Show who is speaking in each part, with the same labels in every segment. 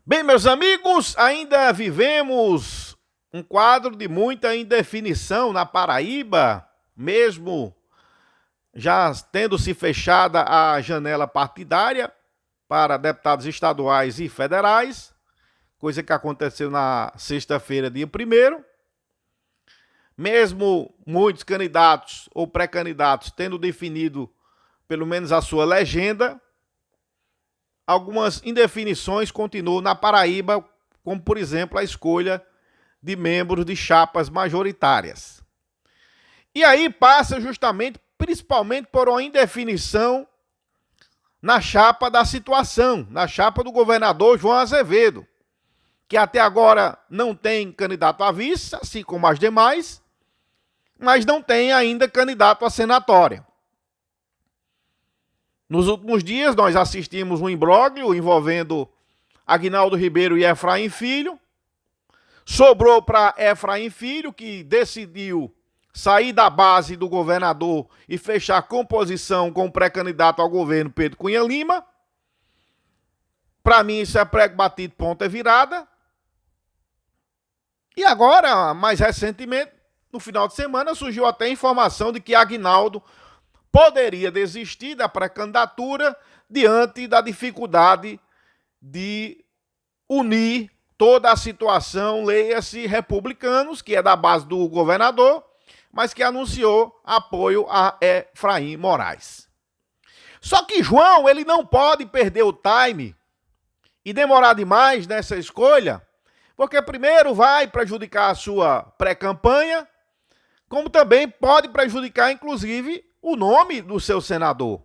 Speaker 1: Bem, meus amigos, ainda vivemos um quadro de muita indefinição na Paraíba, mesmo já tendo se fechada a janela partidária para deputados estaduais e federais, coisa que aconteceu na sexta-feira, dia 1º. Mesmo muitos candidatos ou pré-candidatos tendo definido pelo menos a sua legenda, algumas indefinições continuam na Paraíba, como, por exemplo, a escolha de membros de chapas majoritárias. E aí passa justamente, principalmente por uma indefinição na chapa da situação, na chapa do governador João Azevedo, que até agora não tem candidato a vice, assim como as demais, mas não tem ainda candidato a senatória. Nos últimos dias, nós assistimos um imbróglio envolvendo Aguinaldo Ribeiro e Efraim Filho. Sobrou para Efraim Filho, que decidiu sair da base do governador e fechar composição com o pré-candidato ao governo Pedro Cunha Lima. Para mim, isso é prego batido, ponta virada. E agora, mais recentemente, no final de semana, surgiu até a informação de que Aguinaldo poderia desistir da pré-candidatura diante da dificuldade de unir toda a situação, leia-se republicanos, que é da base do governador, mas que anunciou apoio a Efraim Moraes. Só que João, ele não pode perder o time e demorar demais nessa escolha, porque primeiro vai prejudicar a sua pré-campanha, como também pode prejudicar, inclusive, o nome do seu senador.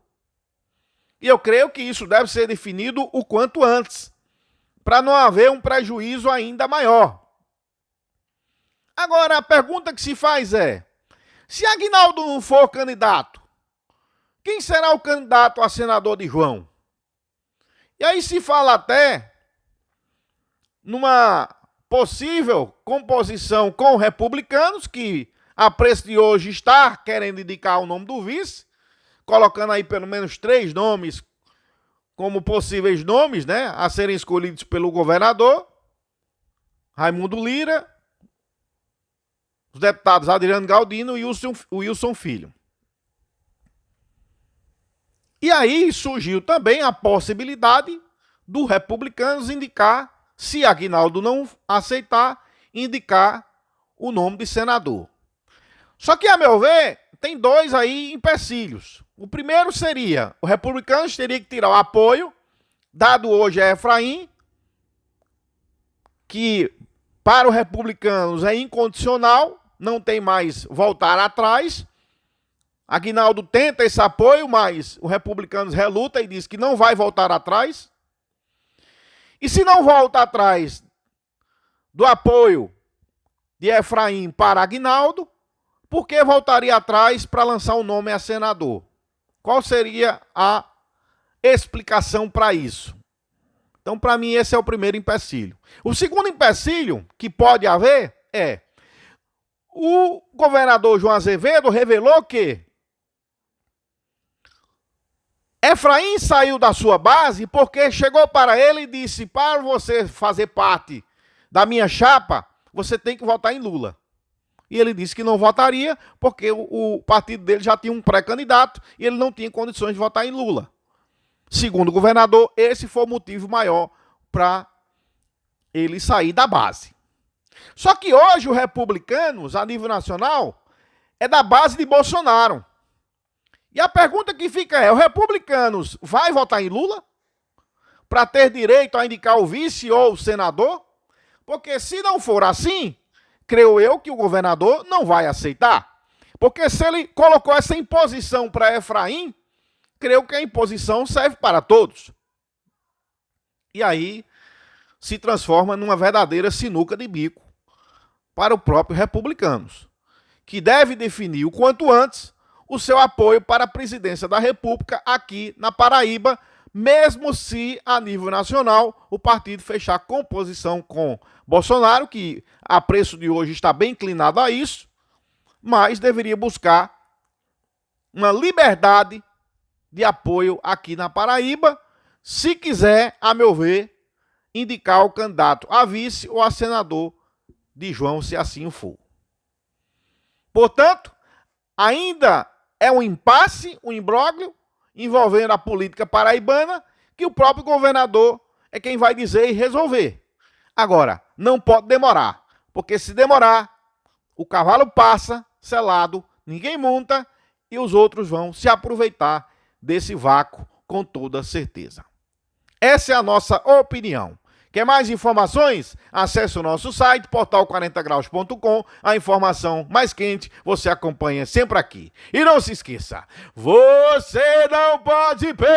Speaker 1: E eu creio que isso deve ser definido o quanto antes, para não haver um prejuízo ainda maior. Agora, a pergunta que se faz é, se Aguinaldo não for candidato, quem será o candidato a senador de João? E aí se fala até numa possível composição com republicanos, que a preço de hoje está querendo indicar o nome do vice, colocando aí pelo menos 3 nomes como possíveis nomes, né, a serem escolhidos pelo governador: Raimundo Lira, os deputados Adriano Galdino e Wilson Filho. E aí surgiu também a possibilidade do Republicanos indicar, se Aguinaldo não aceitar, indicar o nome de senador. Só que, a meu ver, tem 2 aí empecilhos. O primeiro seria, o Republicanos teria que tirar o apoio, dado hoje a Efraim, que para os republicanos é incondicional, não tem mais voltar atrás. Aguinaldo tenta esse apoio, mas o Republicanos reluta e diz que não vai voltar atrás. E se não volta atrás do apoio de Efraim para Aguinaldo, por que voltaria atrás para lançar um nome a senador? Qual seria a explicação para isso? Então, para mim, esse é o primeiro empecilho. O segundo empecilho que pode haver é: o governador João Azevedo revelou que Efraim saiu da sua base porque chegou para ele e disse: para você fazer parte da minha chapa, você tem que votar em Lula. E ele disse que não votaria porque o partido dele já tinha um pré-candidato e ele não tinha condições de votar em Lula. Segundo o governador, esse foi o motivo maior para ele sair da base. Só que hoje os republicanos, a nível nacional, é da base de Bolsonaro. E a pergunta que fica é: os republicanos vai votar em Lula para ter direito a indicar o vice ou o senador? Porque se não for assim, creio eu que o governador não vai aceitar. Porque se ele colocou essa imposição para Efraim, creio que a imposição serve para todos. E aí se transforma numa verdadeira sinuca de bico para o próprio Republicanos, que deve definir o quanto antes o seu apoio para a presidência da República aqui na Paraíba, mesmo se a nível nacional o partido fechar composição com Bolsonaro, que a preço de hoje está bem inclinado a isso, mas deveria buscar uma liberdade de apoio aqui na Paraíba, se quiser, a meu ver, indicar o candidato a vice ou a senador de João, se assim o for. Portanto, ainda é um impasse, um imbróglio, envolvendo a política paraibana, que o próprio governador é quem vai dizer e resolver. Agora, não pode demorar, porque se demorar, o cavalo passa, selado, ninguém monta e os outros vão se aproveitar desse vácuo com toda certeza. Essa é a nossa opinião. Quer mais informações? Acesse o nosso site, portal40graus.com. A informação mais quente você acompanha sempre aqui. E não se esqueça, você não pode perder!